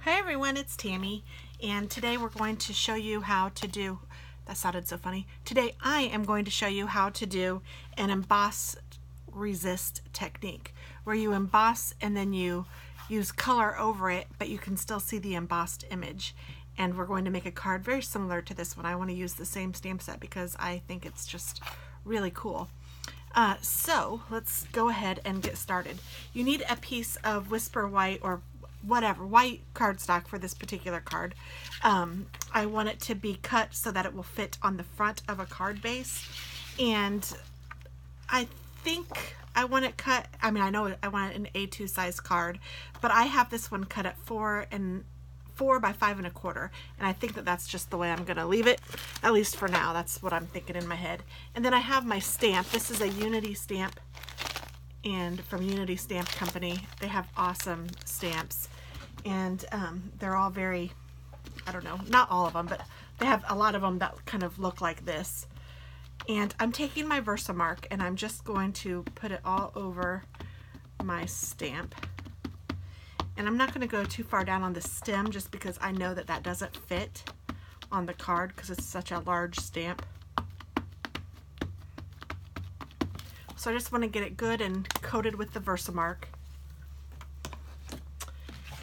Hi everyone, it's Tammy, and today we're going to show you how to do, that sounded so funny. Today I am going to show you how to do an emboss resist technique, where you emboss and then you use color over it, but you can still see the embossed image. And we're going to make a card very similar to this one. I want to use the same stamp set because I think it's just really cool. So let's go ahead and get started. You need a piece of Whisper White or whatever, white cardstock for this particular card. I want it to be cut so that it will fit on the front of a card base. And I think I want it cut, I know I want an A2 size card, but I have this one cut at 4 by 5 1/4, and I think that that's just the way I'm gonna leave it, at least for now. That's what I'm thinking in my head. And then I have my stamp. This is a Unity stamp, and from Unity Stamp Company. They have awesome stamps, and they're all very, I don't know, not all of them, but they have a lot of them that kind of look like this. And I'm taking my versamark and I'm just going to put it all over my stamp. And I'm not going to go too far down on the stem just because I know that that doesn't fit on the card because it's such a large stamp. So I just want to get it good and coated with the versamark.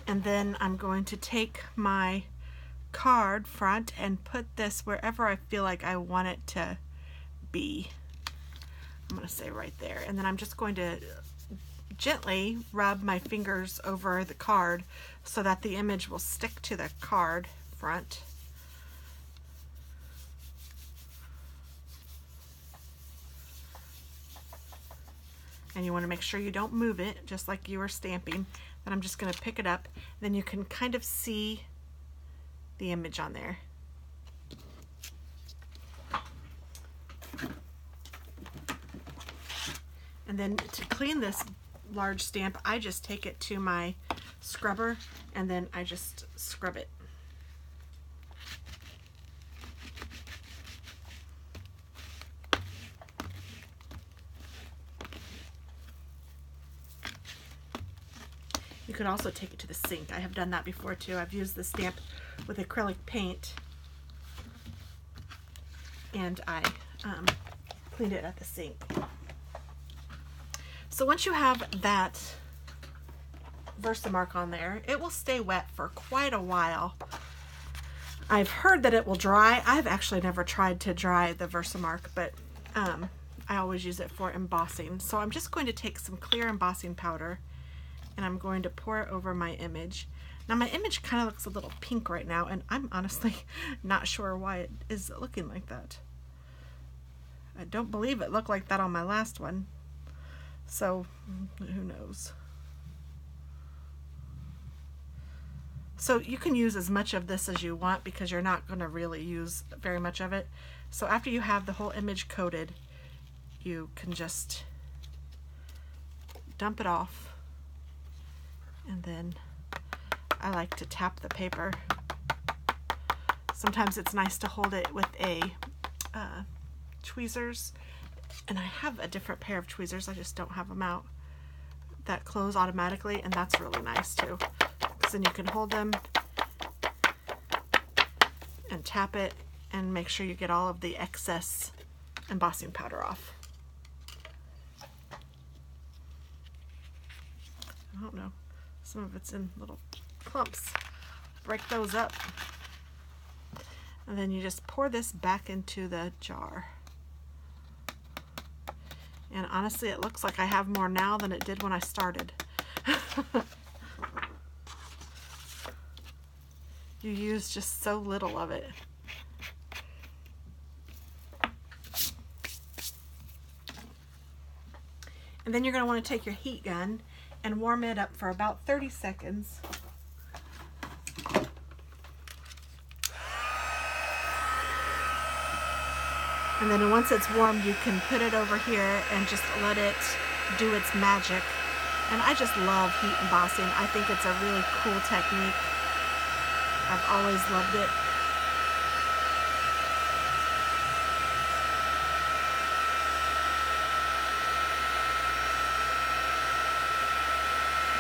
And then I'm going to take my card front and put this wherever I feel like I want it to be. I'm going to say right there. And then I'm just going to gently rub my fingers over the card so that the image will stick to the card front. And you want to make sure you don't move it, just like you were stamping. Then I'm just going to pick it up. Then you can kind of see the image on there. And then to clean this large stamp, I just take it to my scrubber and then I just scrub it. You could also take it to the sink. I have done that before too. I've used the stamp with acrylic paint and I cleaned it at the sink. So once you have that versamark on there, it will stay wet for quite a while. I've heard that it will dry. I've actually never tried to dry the versamark, but I always use it for embossing. So I'm just going to take some clear embossing powder and I'm going to pour it over my image. Now my image kind of looks a little pink right now, and I'm honestly not sure why it is looking like that. I don't believe it looked like that on my last one. So, who knows? So you can use as much of this as you want because you're not going to really use very much of it. So after you have the whole image coated, you can just dump it off. And then I like to tap the paper. Sometimes it's nice to hold it with a tweezers. And I have a different pair of tweezers, I just don't have them out, that close automatically, and that's really nice too, because then you can hold them and tap it and make sure you get all of the excess embossing powder off. I don't know, some of it's in little clumps. Break those up. And then you just pour this back into the jar. And honestly, it looks like I have more now than it did when I started. You use just so little of it. And then you're going to want to take your heat gun and warm it up for about 30 seconds. And then once it's warm, you can put it over here and just let it do its magic. And I just love heat embossing. I think it's a really cool technique. I've always loved it.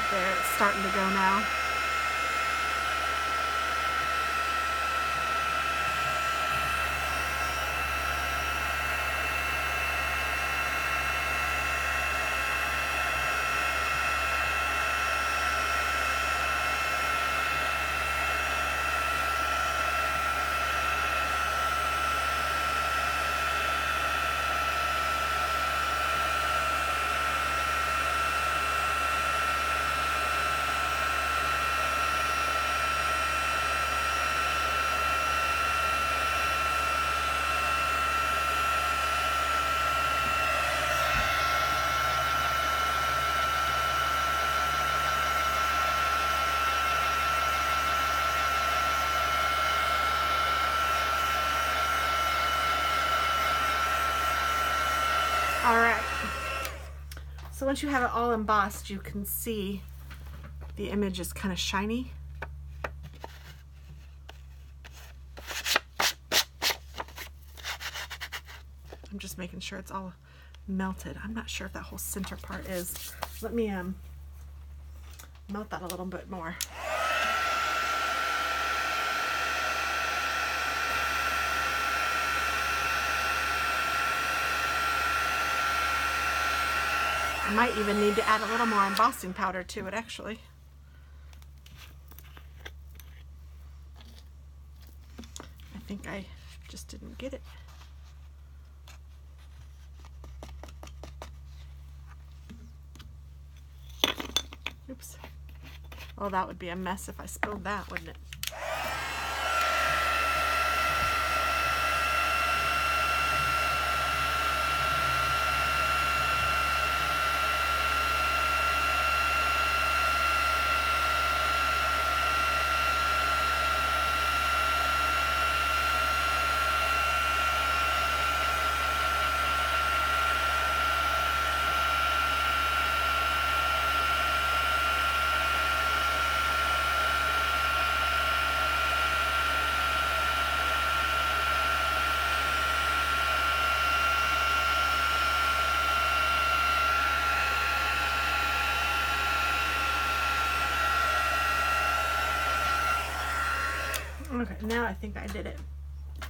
There, it's starting to go now. So once you have it all embossed, you can see the image is kind of shiny. I'm just making sure it's all melted. I'm not sure if that whole center part is. Let me melt that a little bit more. I might even need to add a little more embossing powder to it, actually. I think I just didn't get it. Oops. Oh, that would be a mess if I spilled that, wouldn't it? Okay, now I think I did it. I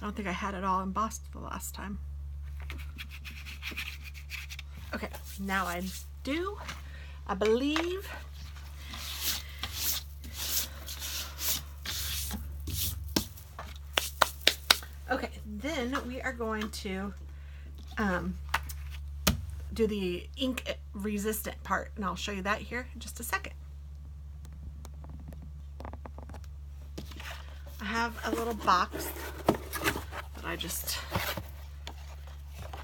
don't think I had it all embossed the last time. Okay, now I do, I believe. Okay, then we are going to do the ink resistant part, and I'll show you that here in just a second. I have a little box that I just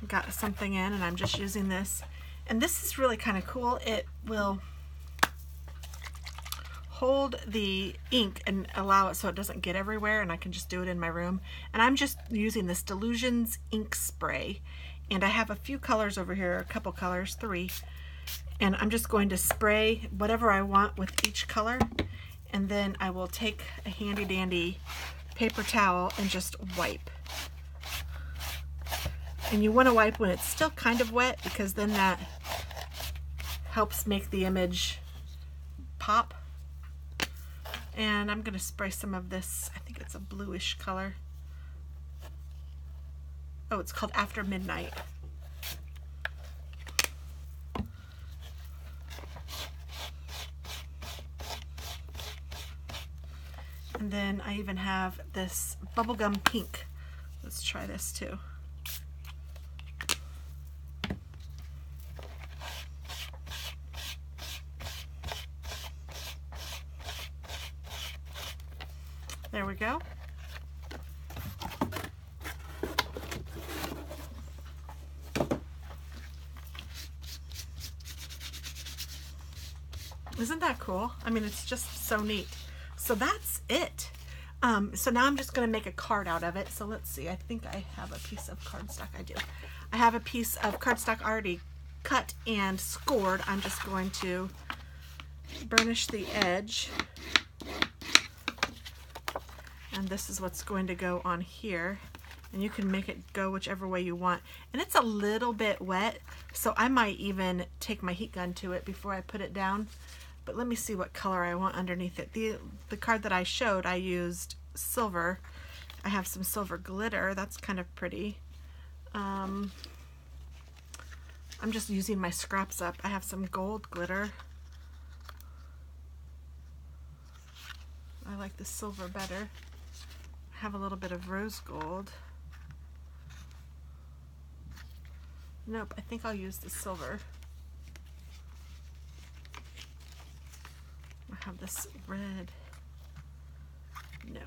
got something in, and I'm just using this. And this is really kind of cool. It will hold the ink and allow it so it doesn't get everywhere, and I can just do it in my room. And I'm just using this Delusions ink spray, and I have a few colors over here, a couple colors, 3, and I'm just going to spray whatever I want with each color, and then I will take a handy dandy paper towel and just wipe. And you want to wipe when it's still kind of wet, because then that helps make the image pop. And I'm going to spray some of this, I think it's a bluish color. Oh, it's called After Midnight. And then I even have this bubblegum pink. Let's try this too. There we go. Isn't that cool? I mean, it's just so neat. So that's it. So now I'm just going to make a card out of it. So let's see. I think I have a piece of cardstock. I do. I have a piece of cardstock already cut and scored. I'm just going to burnish the edge. And this is what's going to go on here. And you can make it go whichever way you want. And it's a little bit wet, so I might even take my heat gun to it before I put it down. But let me see what color I want underneath it. The card that I showed, I used silver. I have some silver glitter. That's kind of pretty. I'm just using my scraps up. I have some gold glitter. I like the silver better. I have a little bit of rose gold. Nope, I think I'll use the silver. I have this red. No.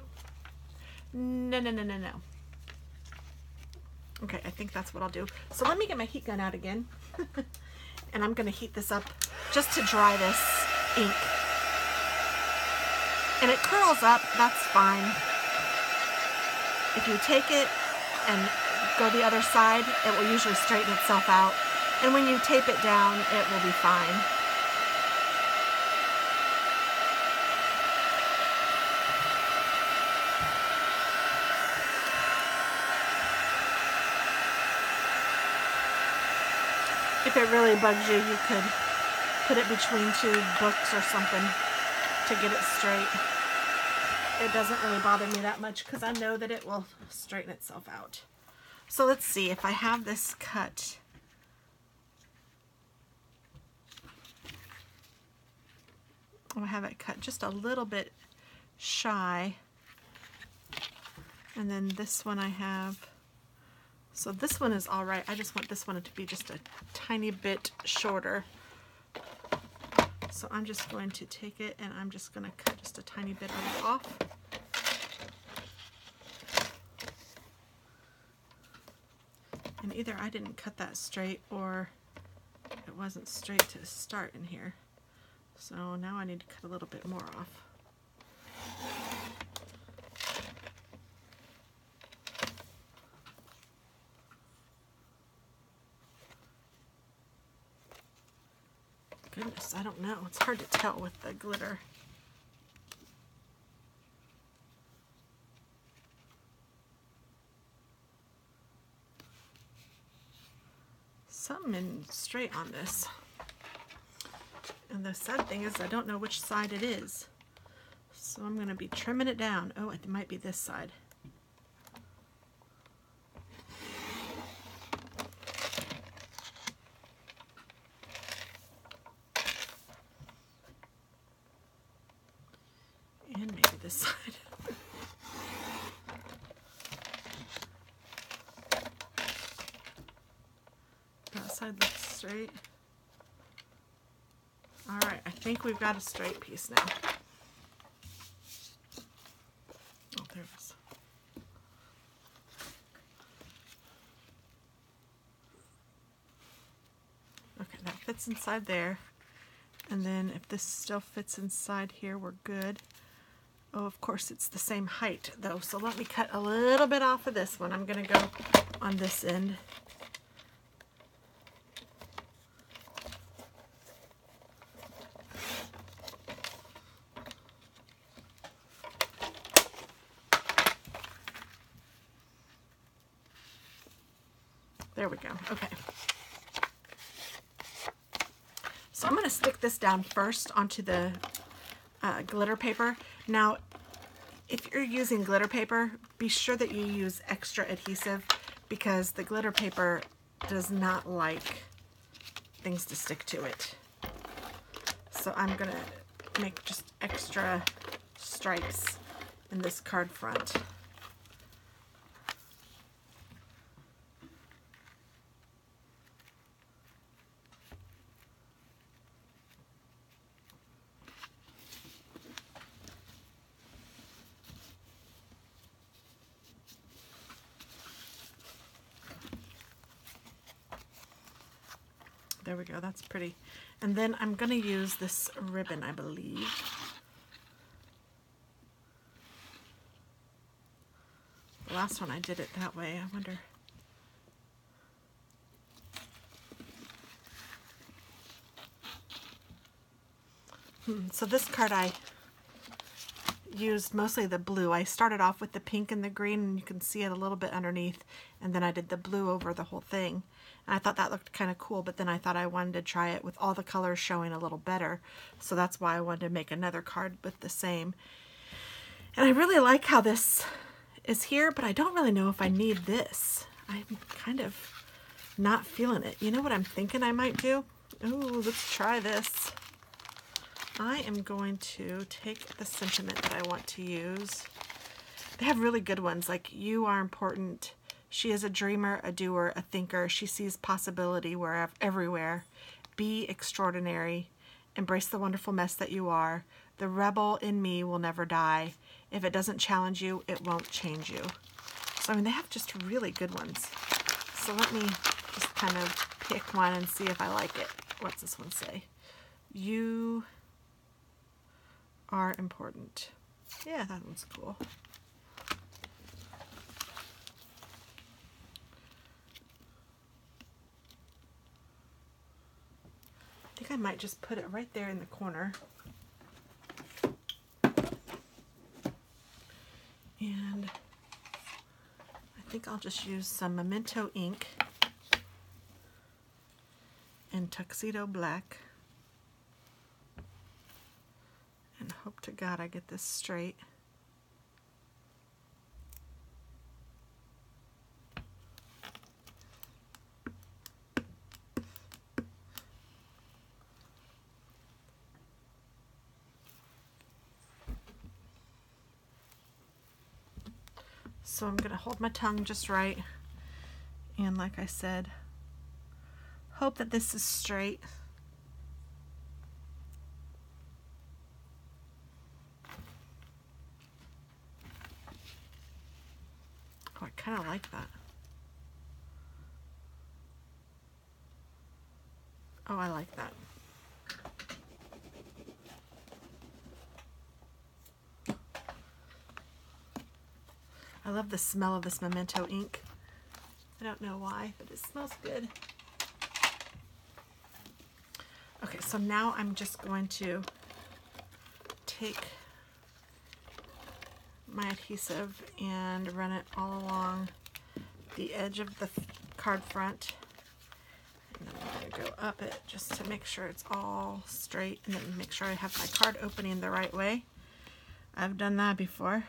No, no, no, no, no. Okay, I think that's what I'll do. So let me get my heat gun out again. And I'm going to heat this up just to dry this ink. And it curls up, that's fine. If you take it and go the other side, it will usually straighten itself out. And when you tape it down, it will be fine. If it really bugs you, you could put it between two books or something to get it straight. It doesn't really bother me that much because I know that it will straighten itself out. So let's see if I have this cut. I have it cut just a little bit shy. And then this one I have. So this one is all right. I just want this one to be just a tiny bit shorter. So I'm just going to take it and I'm just going to cut just a tiny bit of it off. And either I didn't cut that straight or it wasn't straight to start in here. So now I need to cut a little bit more off. Goodness, I don't know. It's hard to tell with the glitter. Something in straight on this. And the sad thing is I don't know which side it is. So I'm going to be trimming it down. Oh, it might be this side. And maybe this side. That side looks straight. Alright, I think we've got a straight piece now. Oh, there it is. Okay, that fits inside there. And then if this still fits inside here, we're good. Oh, of course, it's the same height, though. So let me cut a little bit off of this one. I'm going to go on this end. There we go. Okay. So I'm going to stick this down first onto the glitter paper. Now, if you're using glitter paper, be sure that you use extra adhesive because the glitter paper does not like things to stick to it. So I'm going to make just extra stripes in this card front. There we go, that's pretty. And then I'm going to use this ribbon, I believe. The last one I did it that way, I wonder. So this card I used mostly the blue. I started off with the pink and the green, and you can see it a little bit underneath, and then I did the blue over the whole thing. And I thought that looked kind of cool, but then I thought I wanted to try it with all the colors showing a little better. So that's why I wanted to make another card with the same. And I really like how this is here, but I don't really know if I need this. I'm kind of not feeling it. You know what I'm thinking I might do? Ooh, let's try this. I am going to take the sentiment that I want to use. They have really good ones, like "You are important. She is a dreamer, a doer, a thinker. She sees possibility wherever, everywhere. Be extraordinary. Embrace the wonderful mess that you are. The rebel in me will never die. If it doesn't challenge you, it won't change you." So, I mean, they have just really good ones. So let me just kind of pick one and see if I like it. What's this one say? You are important. Yeah, that one's cool. I might just put it right there in the corner. And I think I'll just use some Memento ink in Tuxedo Black. And hope to God I get this straight. So I'm going to hold my tongue just right, and like I said, hope that this is straight. Oh, I kind of like that. Oh, I like that. I love the smell of this Memento ink. I don't know why, but it smells good. Okay, so now I'm just going to take my adhesive and run it all along the edge of the card front. And then I'm going to go up it just to make sure it's all straight, and then make sure I have my card opening the right way. I've done that before.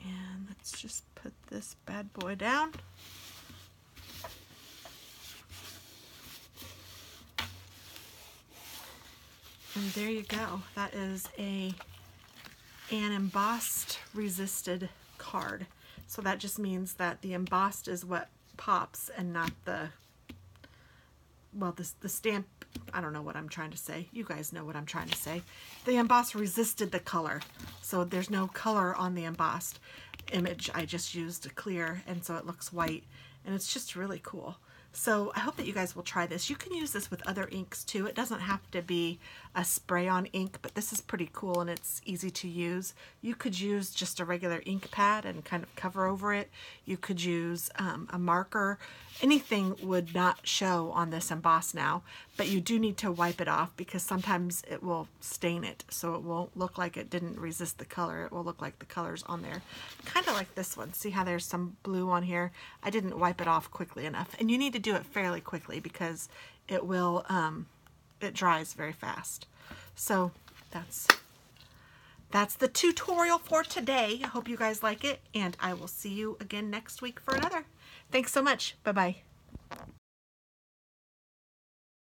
And let's just put this bad boy down. And there you go. That is an embossed resisted card. So that just means that the embossed is what pops and not the, well, the stamp, I don't know what I'm trying to say. You guys know what I'm trying to say. The embossed resisted the color. So there's no color on the embossed image. I just used a clear, and so it looks white, and it's just really cool. So I hope that you guys will try this. You can use this with other inks too. It doesn't have to be a spray-on ink, but this is pretty cool and it's easy to use. You could use just a regular ink pad and kind of cover over it. You could use a marker. Anything would not show on this emboss now, but you do need to wipe it off because sometimes it will stain it, so it won't look like it didn't resist the color. It will look like the color's on there. Kind of like this one. See how there's some blue on here? I didn't wipe it off quickly enough, and you need to do it fairly quickly because it will it dries very fast. So that's the tutorial for today. I hope you guys like it, and I will see you again next week for another. Thanks so much. Bye-bye.